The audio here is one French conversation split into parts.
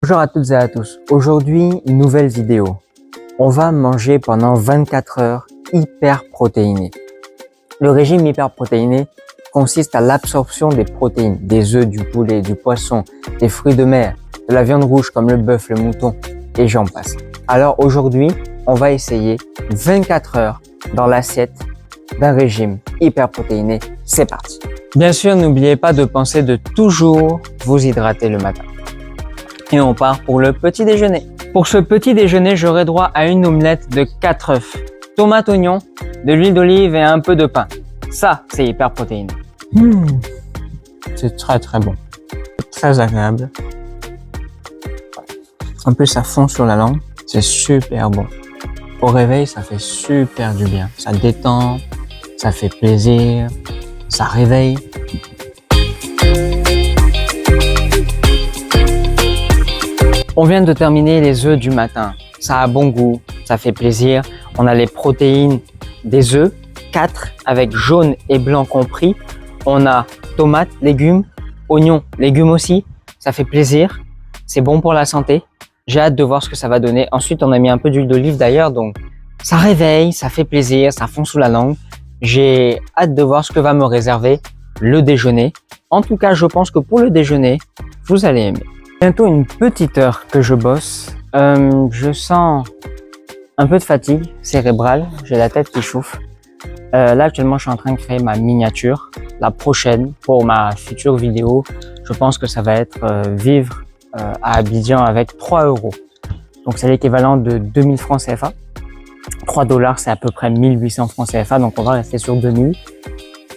Bonjour à toutes et à tous. Aujourd'hui, nouvelle vidéo. On va manger pendant 24 heures hyper protéiné. Le régime hyper protéiné consiste à l'absorption des protéines, des œufs, du poulet, du poisson, des fruits de mer, de la viande rouge comme le bœuf, le mouton et j'en passe. Alors aujourd'hui, on va essayer 24 heures dans l'assiette d'un régime hyper protéiné. C'est parti. Bien sûr, n'oubliez pas de penser de toujours vous hydrater le matin. Et on part pour le petit déjeuner. Pour ce petit déjeuner, j'aurai droit à une omelette de 4 œufs, tomates, oignons, de l'huile d'olive et un peu de pain. Ça, c'est hyper protéiné. C'est très très bon. Très agréable. En plus, ça fond sur la langue. C'est super bon. Au réveil, ça fait super du bien. Ça détend, ça fait plaisir, ça réveille. On vient de terminer les œufs du matin. Ça a bon goût, ça fait plaisir. On a les protéines des œufs, 4 avec jaune et blanc compris. On a tomates, légumes, oignons, légumes aussi. Ça fait plaisir. C'est bon pour la santé. J'ai hâte de voir ce que ça va donner. Ensuite, on a mis un peu d'huile d'olive d'ailleurs. Donc, ça réveille, ça fait plaisir, ça fond sous la langue. J'ai hâte de voir ce que va me réserver le déjeuner. En tout cas, je pense que pour le déjeuner, vous allez aimer. Bientôt une petite heure que je bosse. Je sens un peu de fatigue cérébrale. J'ai la tête qui chauffe. Là, actuellement, je suis en train de créer ma miniature. La prochaine pour ma future vidéo, je pense que ça va être vivre à Abidjan avec 3 euros. Donc, c'est l'équivalent de 2000 francs CFA. 3 dollars, c'est à peu près 1800 francs CFA. Donc, on va rester sur 2000.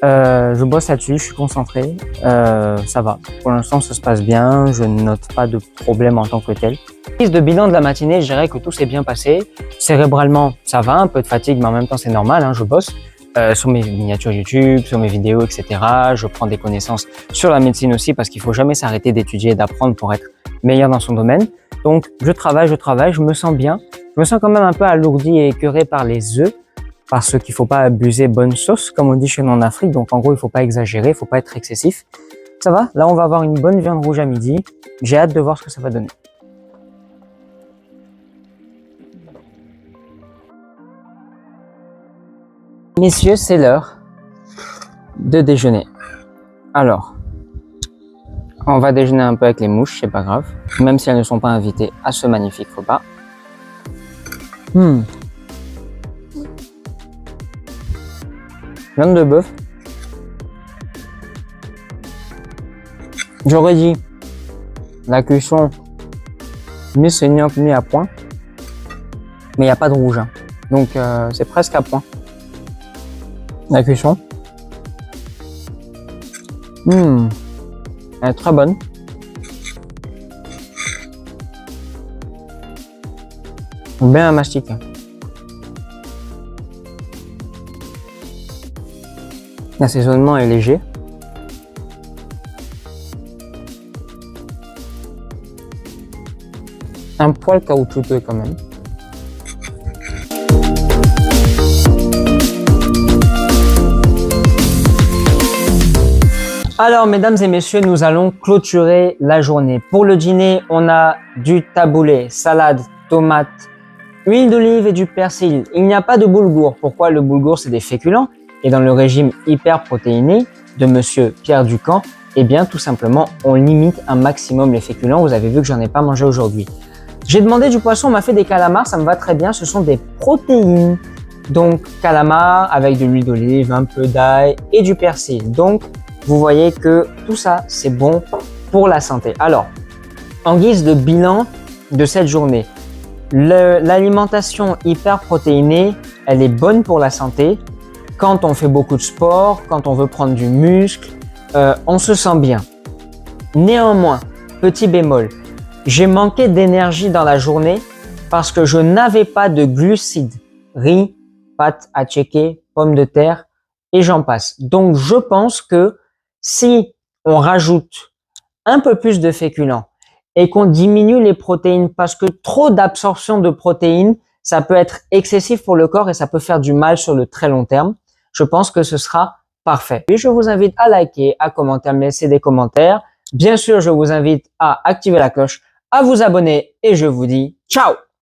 Je bosse là-dessus, je suis concentré, ça va. Pour l'instant, ça se passe bien, je ne note pas de problème en tant que tel. Prise de bilan de la matinée, je dirais que tout s'est bien passé. Cérébralement, ça va, un peu de fatigue, mais en même temps, c'est normal, hein, je bosse sur mes miniatures YouTube, sur mes vidéos, etc. Je prends des connaissances sur la médecine aussi parce qu'il faut jamais s'arrêter d'étudier et d'apprendre pour être meilleur dans son domaine. Donc, je travaille, je me sens bien. Je me sens quand même un peu alourdi et écœuré par les œufs. Parce qu'il faut pas abuser bonne sauce, comme on dit chez nous en Afrique. Donc, en gros, il faut pas exagérer, il faut pas être excessif. Ça va? Là, on va avoir une bonne viande rouge à midi. J'ai hâte de voir ce que ça va donner. Messieurs, c'est l'heure de déjeuner. Alors, on va déjeuner un peu avec les mouches, c'est pas grave. Même si elles ne sont pas invitées à ce magnifique repas. Viande de bœuf. J'aurais dit la cuisson mi-saignante, mi-à point. Mais il n'y a pas de rouge. Hein. Donc c'est presque à point. La cuisson. Elle est très bonne. Bien à mastiquer. L'assaisonnement est léger. Un poil caoutchouteux quand même. Alors, mesdames et messieurs, nous allons clôturer la journée. Pour le dîner, on a du taboulé, salade, tomates, huile d'olive et du persil. Il n'y a pas de boulgour. Pourquoi? Le boulgour, c'est des féculents. Et dans le régime hyper protéiné de Monsieur Pierre Ducamp, eh bien, tout simplement, on limite un maximum les féculents. Vous avez vu que j'en ai pas mangé aujourd'hui. J'ai demandé du poisson, on m'a fait des calamars, ça me va très bien. Ce sont des protéines. Donc, calamars avec de l'huile d'olive, un peu d'ail et du persil. Donc, vous voyez que tout ça, c'est bon pour la santé. Alors, en guise de bilan de cette journée, l'alimentation hyper protéinée, elle est bonne pour la santé. Quand on fait beaucoup de sport, quand on veut prendre du muscle, on se sent bien. Néanmoins, petit bémol, j'ai manqué d'énergie dans la journée parce que je n'avais pas de glucides, riz, pâtes à tchéké, pommes de terre et j'en passe. Donc, je pense que si on rajoute un peu plus de féculents et qu'on diminue les protéines parce que trop d'absorption de protéines, ça peut être excessif pour le corps et ça peut faire du mal sur le très long terme. Je pense que ce sera parfait. Et je vous invite à liker, à commenter, à me laisser des commentaires. Bien sûr, je vous invite à activer la cloche à vous abonner et je vous dis ciao!